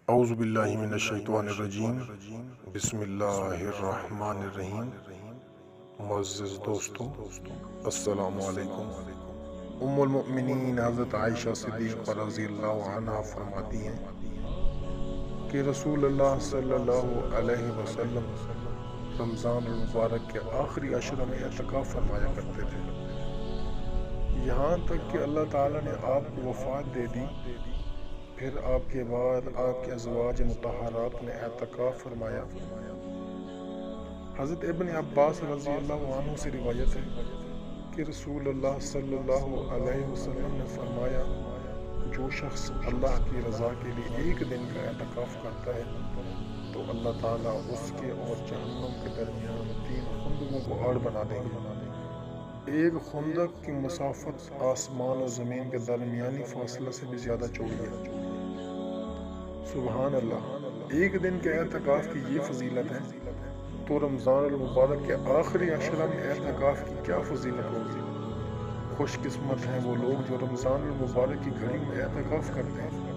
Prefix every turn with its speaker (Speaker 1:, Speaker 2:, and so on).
Speaker 1: اعوذ باللہ من الشیطان الرجیم، بسم اللہ الرحمن الرحیم۔ معزز دوستوں، السلام علیکم۔ ام المؤمنین حضرت عائشہ صدیقہ رضی اللہ عنہا فرماتی ہیں کہ رسول اللہ صلی اللہ علیہ وسلم رمضان المبارک کے آخری عشرہ میں اعتکاف فرمایا کرتے تھے، یہاں تک کہ اللہ تعالیٰ نے آپ کو وفات دے دی۔ پھر آپ کے بعد آپ کے ازواج مطہرات نے اعتکاف فرمایا۔ حضرت ابن عباس رضی اللہ عنہ سے روایت ہے کہ رسول اللہ صلی اللہ علیہ وسلم نے فرمایا، جو شخص اللہ کی رضا کے لیے ایک دن کا اعتکاف کرتا ہے تو اللہ تعالیٰ اس کے اور جہنم کے درمیان 3 خندقوں کو آڑ بنا دیں گے۔ ایک خندق کی مسافت آسمان و زمین کے درمیانی فاصلہ سے بھی زیادہ چوڑی ہے۔ سبحان اللہ، ایک دن کے اعتکاف کی یہ فضیلت ہے تو رمضان المبارک کے آخری عشرہ میں اعتکاف کی کیا فضیلت ہوگی۔ خوش قسمت ہیں وہ لوگ جو رمضان المبارک کی گھڑی میں اعتکاف کرتے ہیں۔